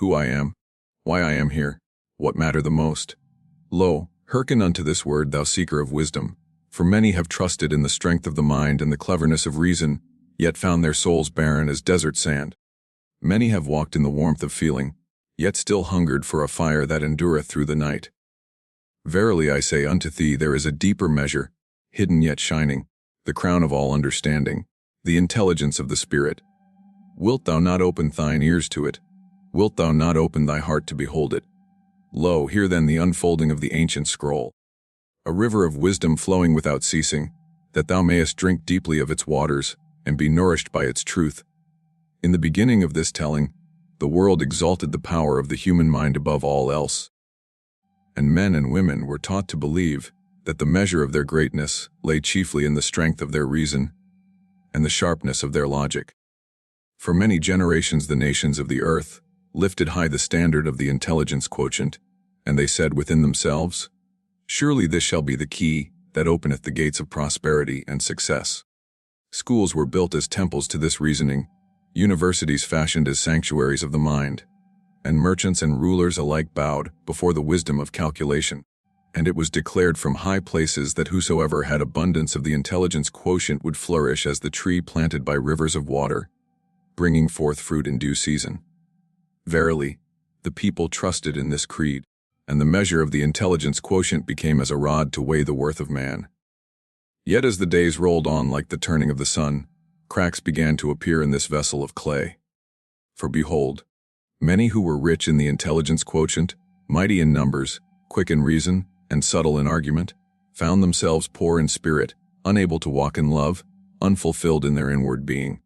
who I am, why I am here, what matter the most. Lo, hearken unto this word, thou seeker of wisdom, for many have trusted in the strength of the mind and the cleverness of reason, yet found their souls barren as desert sand. Many have walked in the warmth of feeling, yet still hungered for a fire that endureth through the night. Verily I say unto thee, there is a deeper measure, hidden yet shining, the crown of all understanding, the intelligence of the Spirit. Wilt thou not open thine ears to it? Wilt thou not open thy heart to behold it? Lo, hear then the unfolding of the ancient scroll. A river of wisdom flowing without ceasing, that thou mayest drink deeply of its waters, and be nourished by its truth. In the beginning of this telling, the world exalted the power of the human mind above all else. And men and women were taught to believe that the measure of their greatness lay chiefly in the strength of their reason and the sharpness of their logic. For many generations the nations of the earth lifted high the standard of the intelligence quotient, and they said within themselves, surely this shall be the key that openeth the gates of prosperity and success. Schools were built as temples to this reasoning, universities fashioned as sanctuaries of the mind, and merchants and rulers alike bowed before the wisdom of calculation. And it was declared from high places that whosoever had abundance of the intelligence quotient would flourish as the tree planted by rivers of water, bringing forth fruit in due season. Verily, the people trusted in this creed, and the measure of the intelligence quotient became as a rod to weigh the worth of man. Yet as the days rolled on like the turning of the sun, cracks began to appear in this vessel of clay. For behold, many who were rich in the intelligence quotient, mighty in numbers, quick in reason, and subtle in argument, found themselves poor in spirit, unable to walk in love, unfulfilled in their inward being.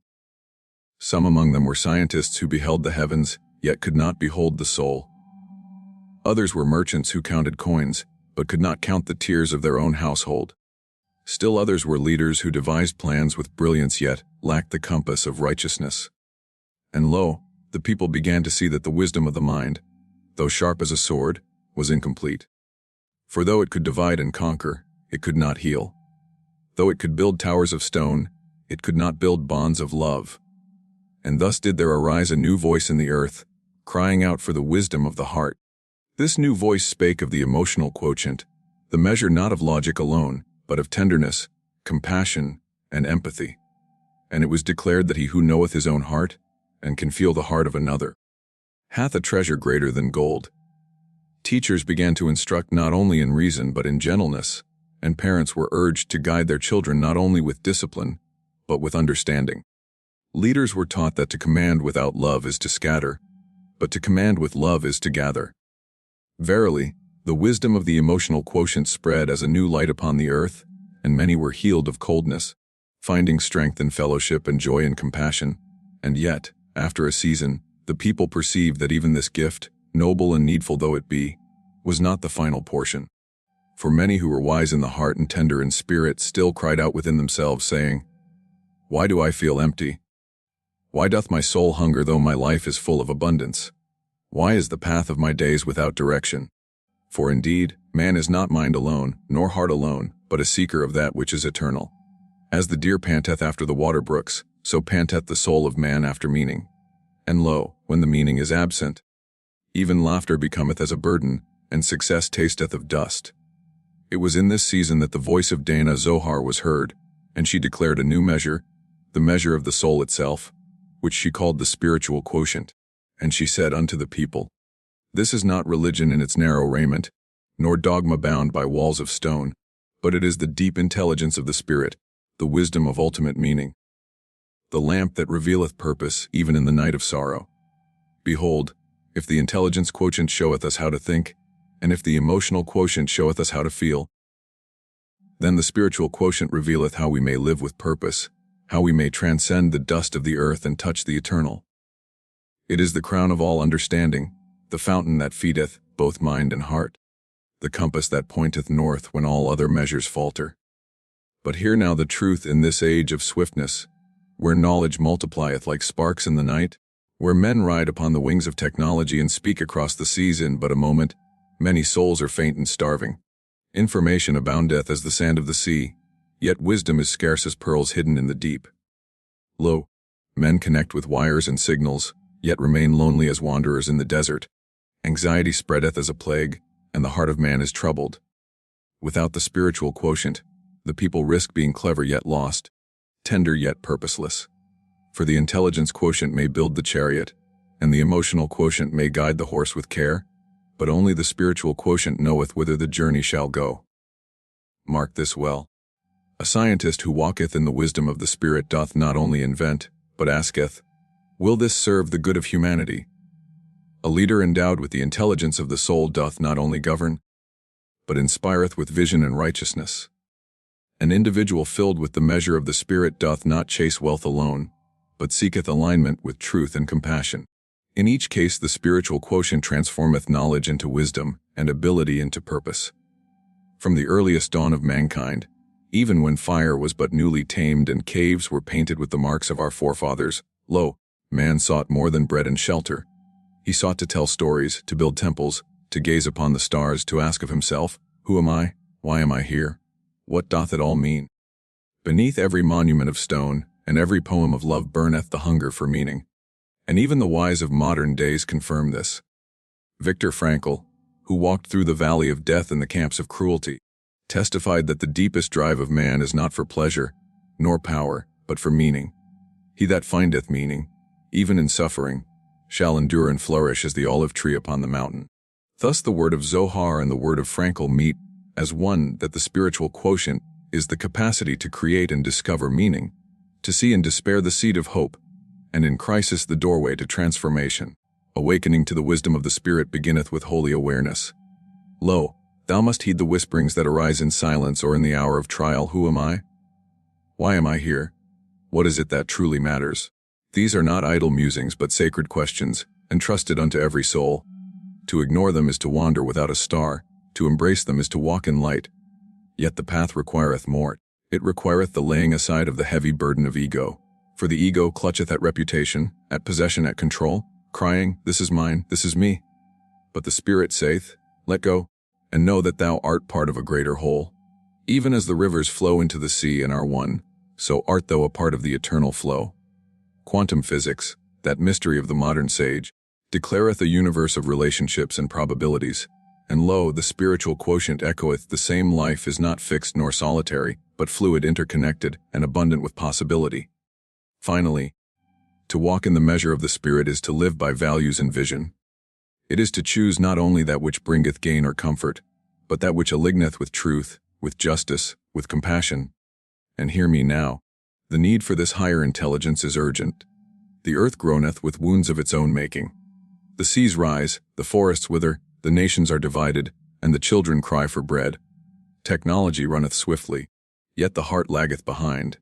Some among them were scientists who beheld the heavens, yet could not behold the soul. Others were merchants who counted coins, but could not count the tears of their own household. Still others were leaders who devised plans with brilliance yet lacked the compass of righteousness. And lo, the people began to see that the wisdom of the mind, though sharp as a sword, was incomplete. For though it could divide and conquer, it could not heal. Though it could build towers of stone, it could not build bonds of love. And thus did there arise a new voice in the earth, crying out for the wisdom of the heart. This new voice spake of the emotional quotient, the measure not of logic alone, but of tenderness, compassion, and empathy. And it was declared that he who knoweth his own heart, and can feel the heart of another, hath a treasure greater than gold. Teachers began to instruct not only in reason but in gentleness, and parents were urged to guide their children not only with discipline, but with understanding. Leaders were taught that to command without love is to scatter, but to command with love is to gather. Verily, the wisdom of the emotional quotient spread as a new light upon the earth, and many were healed of coldness, finding strength in fellowship and joy in compassion. And yet, after a season, the people perceived that even this gift, noble and needful though it be, was not the final portion. For many who were wise in the heart and tender in spirit still cried out within themselves, saying, why do I feel empty? Why doth my soul hunger though my life is full of abundance? Why is the path of my days without direction? For indeed, man is not mind alone, nor heart alone, but a seeker of that which is eternal. As the deer panteth after the water brooks, so panteth the soul of man after meaning. And lo, when the meaning is absent, even laughter becometh as a burden, and success tasteth of dust. It was in this season that the voice of Danah Zohar was heard, and she declared a new measure, the measure of the soul itself, which she called the spiritual quotient. And she said unto the people, this is not religion in its narrow raiment, nor dogma bound by walls of stone, but it is the deep intelligence of the Spirit, the wisdom of ultimate meaning, the lamp that revealeth purpose even in the night of sorrow. Behold, if the intelligence quotient showeth us how to think, and if the emotional quotient showeth us how to feel, then the spiritual quotient revealeth how we may live with purpose, how we may transcend the dust of the earth and touch the eternal. It is the crown of all understanding, the fountain that feedeth both mind and heart, the compass that pointeth north when all other measures falter. But hear now the truth in this age of swiftness, where knowledge multiplieth like sparks in the night, where men ride upon the wings of technology and speak across the seas in but a moment, many souls are faint and starving. Information aboundeth as the sand of the sea, yet wisdom is scarce as pearls hidden in the deep. Lo, men connect with wires and signals, yet remain lonely as wanderers in the desert. Anxiety spreadeth as a plague, and the heart of man is troubled. Without the spiritual quotient, the people risk being clever yet lost, tender yet purposeless. For the intelligence quotient may build the chariot, and the emotional quotient may guide the horse with care, but only the spiritual quotient knoweth whither the journey shall go. Mark this well. A scientist who walketh in the wisdom of the Spirit doth not only invent, but asketh, will this serve the good of humanity? A leader endowed with the intelligence of the soul doth not only govern, but inspireth with vision and righteousness. An individual filled with the measure of the Spirit doth not chase wealth alone, but seeketh alignment with truth and compassion. In each case the spiritual quotient transformeth knowledge into wisdom, and ability into purpose. From the earliest dawn of mankind, even when fire was but newly tamed and caves were painted with the marks of our forefathers, lo, man sought more than bread and shelter. He sought to tell stories, to build temples, to gaze upon the stars, to ask of himself, who am I? Why am I here? What doth it all mean? Beneath every monument of stone, and every poem of love burneth the hunger for meaning. And even the wise of modern days confirm this. Viktor Frankl, who walked through the valley of death in the camps of cruelty, testified that the deepest drive of man is not for pleasure, nor power, but for meaning. He that findeth meaning, even in suffering, shall endure and flourish as the olive tree upon the mountain. Thus the word of Zohar and the word of Frankl meet as one, that the spiritual quotient is the capacity to create and discover meaning, to see in despair the seed of hope, and in crisis the doorway to transformation. Awakening to the wisdom of the Spirit beginneth with holy awareness. Lo, thou must heed the whisperings that arise in silence or in the hour of trial. Who am I? Why am I here? What is it that truly matters? These are not idle musings but sacred questions, entrusted unto every soul. To ignore them is to wander without a star, to embrace them is to walk in light. Yet the path requireth more. It requireth the laying aside of the heavy burden of ego. For the ego clutcheth at reputation, at possession, at control, crying, this is mine, this is me. But the Spirit saith, let go, and know that thou art part of a greater whole. Even as the rivers flow into the sea and are one, so art thou a part of the eternal flow. Quantum physics, that mystery of the modern sage, declareth a universe of relationships and probabilities. And lo, the spiritual quotient echoeth the same life is not fixed nor solitary, but fluid, interconnected, and abundant with possibility. Finally, to walk in the measure of the Spirit is to live by values and vision. It is to choose not only that which bringeth gain or comfort, but that which aligneth with truth, with justice, with compassion. And hear me now, the need for this higher intelligence is urgent. The earth groaneth with wounds of its own making. The seas rise, the forests wither, the nations are divided, and the children cry for bread. Technology runneth swiftly, yet the heart laggeth behind.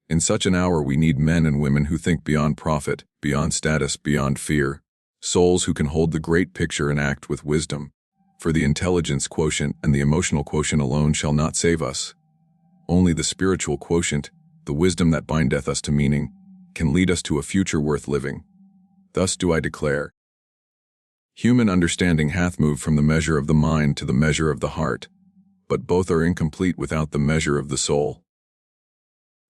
In such an hour we need men and women who think beyond profit, beyond status, beyond fear, souls who can hold the great picture and act with wisdom. For the intelligence quotient and the emotional quotient alone shall not save us. Only the spiritual quotient, the wisdom that bindeth us to meaning, can lead us to a future worth living. Thus do I declare. Human understanding hath moved from the measure of the mind to the measure of the heart, but both are incomplete without the measure of the soul.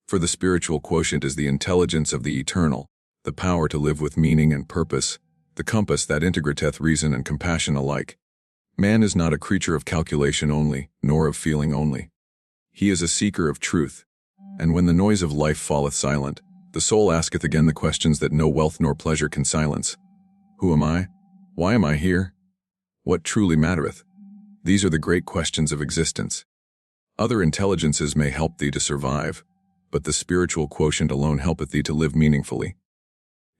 For the spiritual quotient is the intelligence of the eternal, the power to live with meaning and purpose, the compass that integrateth reason and compassion alike. Man is not a creature of calculation only, nor of feeling only. He is a seeker of truth, and when the noise of life falleth silent, the soul asketh again the questions that no wealth nor pleasure can silence. Who am I? Why am I here? What truly mattereth? These are the great questions of existence. Other intelligences may help thee to survive, but the spiritual quotient alone helpeth thee to live meaningfully.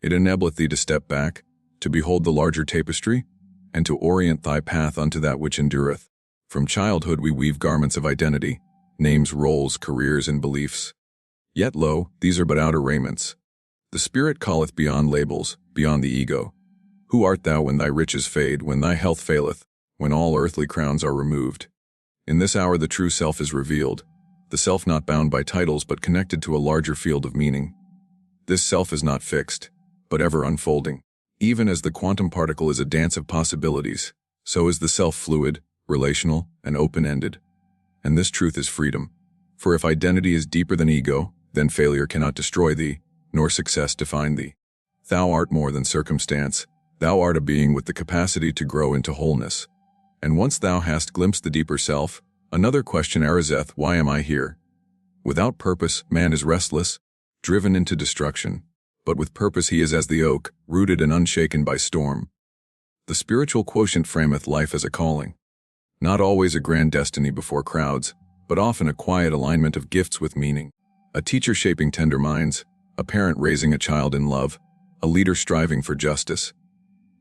It enableth thee to step back, to behold the larger tapestry, and to orient thy path unto that which endureth. From childhood we weave garments of identity, names, roles, careers, and beliefs. Yet lo, these are but outer raiments. The Spirit calleth beyond labels, beyond the ego. Who art thou when thy riches fade, when thy health faileth, when all earthly crowns are removed? In this hour the true self is revealed, the self not bound by titles but connected to a larger field of meaning. This self is not fixed, but ever unfolding. Even as the quantum particle is a dance of possibilities, so is the self fluid, relational, and open-ended. And this truth is freedom. For if identity is deeper than ego, then failure cannot destroy thee, nor success define thee. Thou art more than circumstance. Thou art a being with the capacity to grow into wholeness. And once thou hast glimpsed the deeper self, another question ariseth, why am I here? Without purpose, man is restless, driven into destruction. But with purpose he is as the oak, rooted and unshaken by storm. The spiritual quotient frameth life as a calling. Not always a grand destiny before crowds, but often a quiet alignment of gifts with meaning. A teacher shaping tender minds, a parent raising a child in love, a leader striving for justice.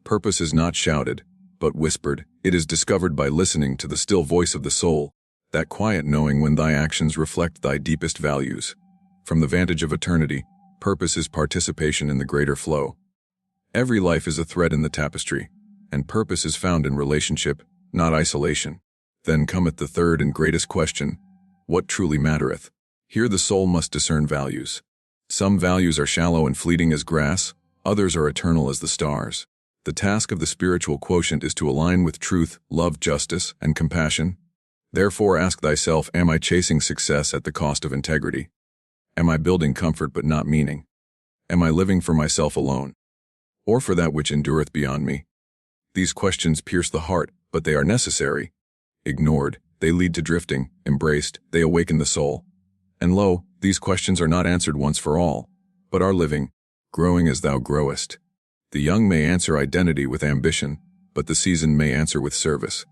Purpose is not shouted, but whispered. It is discovered by listening to the still voice of the soul, that quiet knowing when thy actions reflect thy deepest values. From the vantage of eternity, purpose is participation in the greater flow. Every life is a thread in the tapestry, and purpose is found in relationship, not isolation. Then cometh the third and greatest question, what truly mattereth? Here the soul must discern values. Some values are shallow and fleeting as grass, others are eternal as the stars. The task of the spiritual quotient is to align with truth, love, justice, and compassion. Therefore ask thyself, am I chasing success at the cost of integrity? Am I building comfort but not meaning? Am I living for myself alone, or for that which endureth beyond me? These questions pierce the heart, but they are necessary. Ignored, they lead to drifting; embraced, they awaken the soul. And lo, these questions are not answered once for all, but are living, growing as thou growest. The young may answer identity with ambition, but the seasoned may answer with service.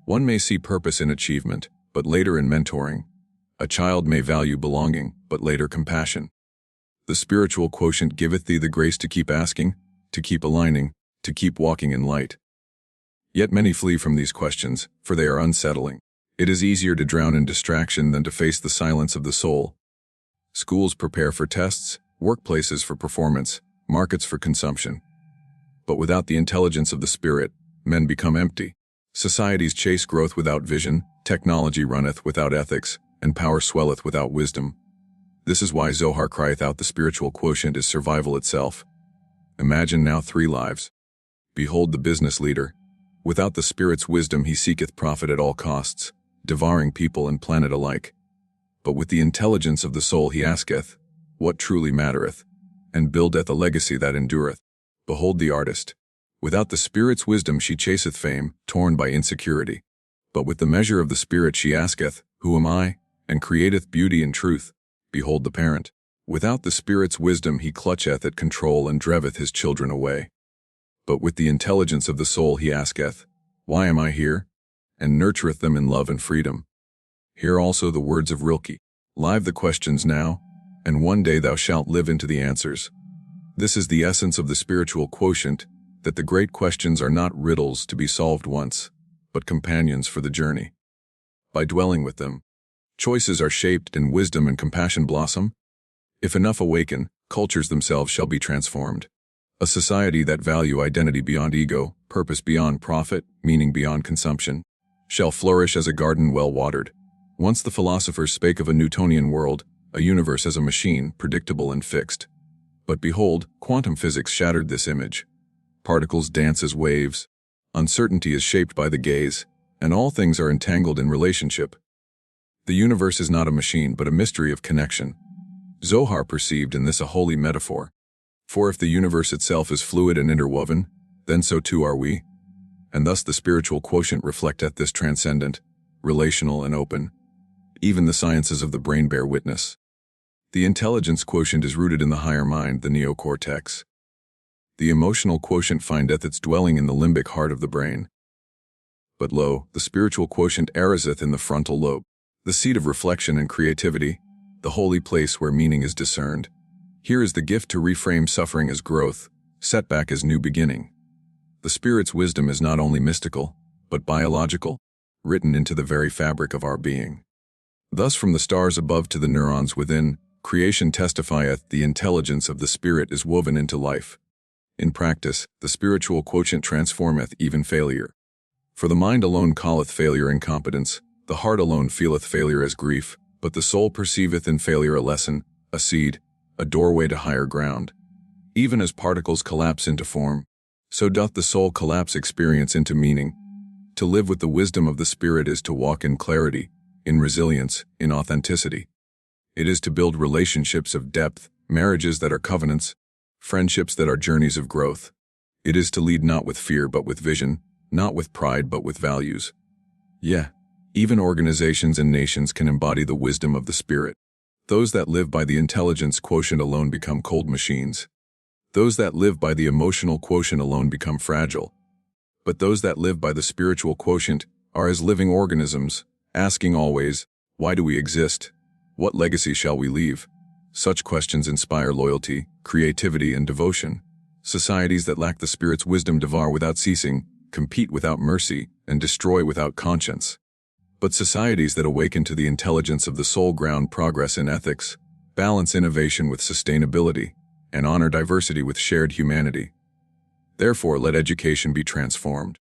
One may see purpose in achievement, but later in mentoring. A child may value belonging, but later compassion. The spiritual quotient giveth thee the grace to keep asking, to keep aligning, to keep walking in light. Yet many flee from these questions, for they are unsettling. It is easier to drown in distraction than to face the silence of the soul. Schools prepare for tests, workplaces for performance, markets for consumption. But without the intelligence of the spirit, men become empty. Societies chase growth without vision, technology runneth without ethics, and power swelleth without wisdom. This is why Zohar crieth out the spiritual quotient is survival itself. Imagine now 3 lives. Behold the business leader. Without the spirit's wisdom he seeketh profit at all costs, devouring people and planet alike. But with the intelligence of the soul he asketh, what truly mattereth, and buildeth a legacy that endureth. Behold the artist. Without the spirit's wisdom she chaseth fame, torn by insecurity. But with the measure of the spirit she asketh, who am I? And createth beauty and truth. Behold the parent. Without the spirit's wisdom he clutcheth at control and dreveth his children away. But with the intelligence of the soul he asketh, why am I here? And nurtureth them in love and freedom. Hear also the words of Rilke. Live the questions now, and one day thou shalt live into the answers. This is the essence of the spiritual quotient, that the great questions are not riddles to be solved once, but companions for the journey. By dwelling with them, choices are shaped and wisdom and compassion blossom. If enough awaken, cultures themselves shall be transformed. A society that value identity beyond ego, purpose beyond profit, meaning beyond consumption, shall flourish as a garden well watered. Once the philosophers spake of a Newtonian world, a universe as a machine, predictable and fixed. But behold, quantum physics shattered this image. Particles dance as waves. Uncertainty is shaped by the gaze, and all things are entangled in relationship. The universe is not a machine but a mystery of connection. Zohar perceived in this a holy metaphor. For if the universe itself is fluid and interwoven, then so too are we. And thus the spiritual quotient reflecteth this transcendent, relational and open. Even the sciences of the brain bear witness. The intelligence quotient is rooted in the higher mind, the neocortex. The emotional quotient findeth its dwelling in the limbic heart of the brain. But lo, the spiritual quotient ariseth in the frontal lobe, the seat of reflection and creativity, the holy place where meaning is discerned. Here is the gift to reframe suffering as growth, setback as new beginning. The spirit's wisdom is not only mystical, but biological, written into the very fabric of our being. Thus from the stars above to the neurons within, creation testifieth the intelligence of the spirit is woven into life. In practice, the spiritual quotient transformeth even failure. For the mind alone calleth failure incompetence, the heart alone feeleth failure as grief, but the soul perceiveth in failure a lesson, a seed, a doorway to higher ground. Even as particles collapse into form, so doth the soul collapse experience into meaning. To live with the wisdom of the spirit is to walk in clarity, in resilience, in authenticity. It is to build relationships of depth, marriages that are covenants, friendships that are journeys of growth. It is to lead not with fear but with vision, not with pride but with values. Yeah, even organizations and nations can embody the wisdom of the spirit. Those that live by the intelligence quotient alone become cold machines. Those that live by the emotional quotient alone become fragile. But those that live by the spiritual quotient are as living organisms, asking always, why do we exist? What legacy shall we leave? Such questions inspire loyalty, creativity, and devotion. Societies that lack the spirit's wisdom devour without ceasing, compete without mercy, and destroy without conscience. But societies that awaken to the intelligence of the soul ground progress in ethics, balance innovation with sustainability, and honor diversity with shared humanity. Therefore, let education be transformed.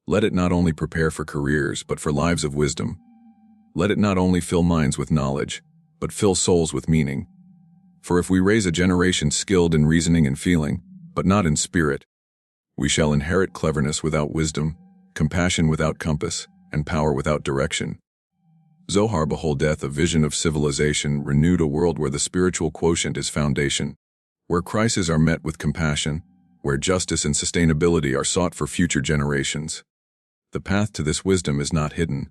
Let it not only prepare for careers, but for lives of wisdom. Let it not only fill minds with knowledge, but fill souls with meaning. For if we raise a generation skilled in reasoning and feeling, but not in spirit, we shall inherit cleverness without wisdom, compassion without compass, and power without direction. Zohar beholdeth a vision of civilization renewed, a world where the spiritual quotient is foundation, where crises are met with compassion, where justice and sustainability are sought for future generations. The path to this wisdom is not hidden.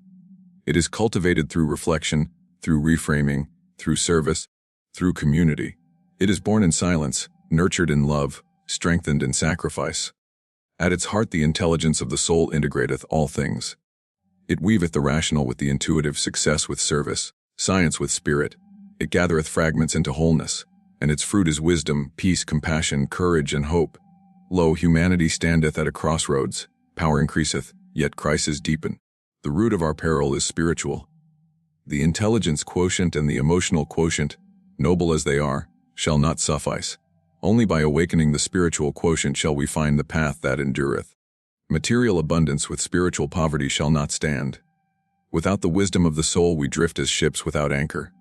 It is cultivated through reflection, through reframing, through service, through community. It is born in silence, nurtured in love, strengthened in sacrifice. At its heart the intelligence of the soul integrateth all things. It weaveth the rational with the intuitive, success with service, science with spirit. It gathereth fragments into wholeness, and its fruit is wisdom, peace, compassion, courage, and hope. Lo, humanity standeth at a crossroads, power increaseth, yet crises deepen. The root of our peril is spiritual. The intelligence quotient and the emotional quotient, noble as they are, shall not suffice. Only by awakening the spiritual quotient shall we find the path that endureth. Material abundance with spiritual poverty shall not stand. Without the wisdom of the soul we drift as ships without anchor.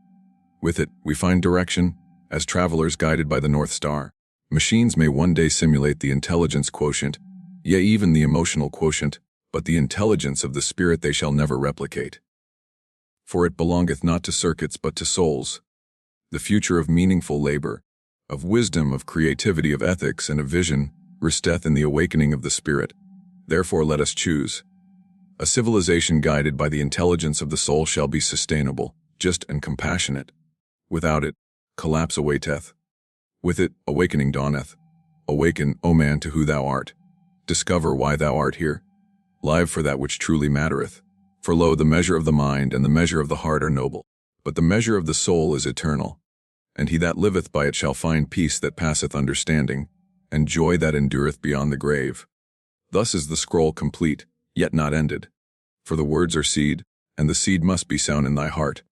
With it, we find direction, as travelers guided by the North Star. Machines may one day simulate the intelligence quotient, yea, even the emotional quotient, but the intelligence of the spirit they shall never replicate. For it belongeth not to circuits but to souls. The future of meaningful labor, of wisdom, of creativity, of ethics, and of vision, resteth in the awakening of the spirit. Therefore let us choose. A civilization guided by the intelligence of the soul shall be sustainable, just, and compassionate. Without it, collapse awaiteth. With it, awakening dawneth. Awaken, O man, to who thou art. Discover why thou art here. Live for that which truly mattereth. For lo, the measure of the mind and the measure of the heart are noble, but the measure of the soul is eternal. And he that liveth by it shall find peace that passeth understanding, and joy that endureth beyond the grave. Thus is the scroll complete, yet not ended. For the words are seed, and the seed must be sown in thy heart.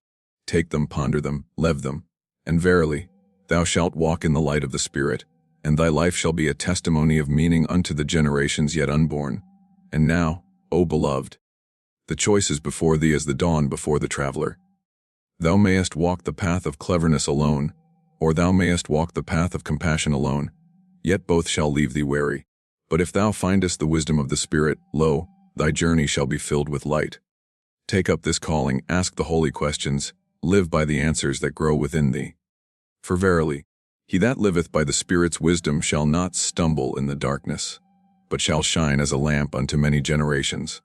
Take them, ponder them, lev them, and verily, thou shalt walk in the light of the Spirit, and thy life shall be a testimony of meaning unto the generations yet unborn. And now, O beloved, the choice is before thee as the dawn before the traveler. Thou mayest walk the path of cleverness alone, or thou mayest walk the path of compassion alone, yet both shall leave thee weary. But if thou findest the wisdom of the Spirit, lo, thy journey shall be filled with light. Take up this calling, ask the holy questions, live by the answers that grow within thee. For verily, he that liveth by the Spirit's wisdom shall not stumble in the darkness, but shall shine as a lamp unto many generations.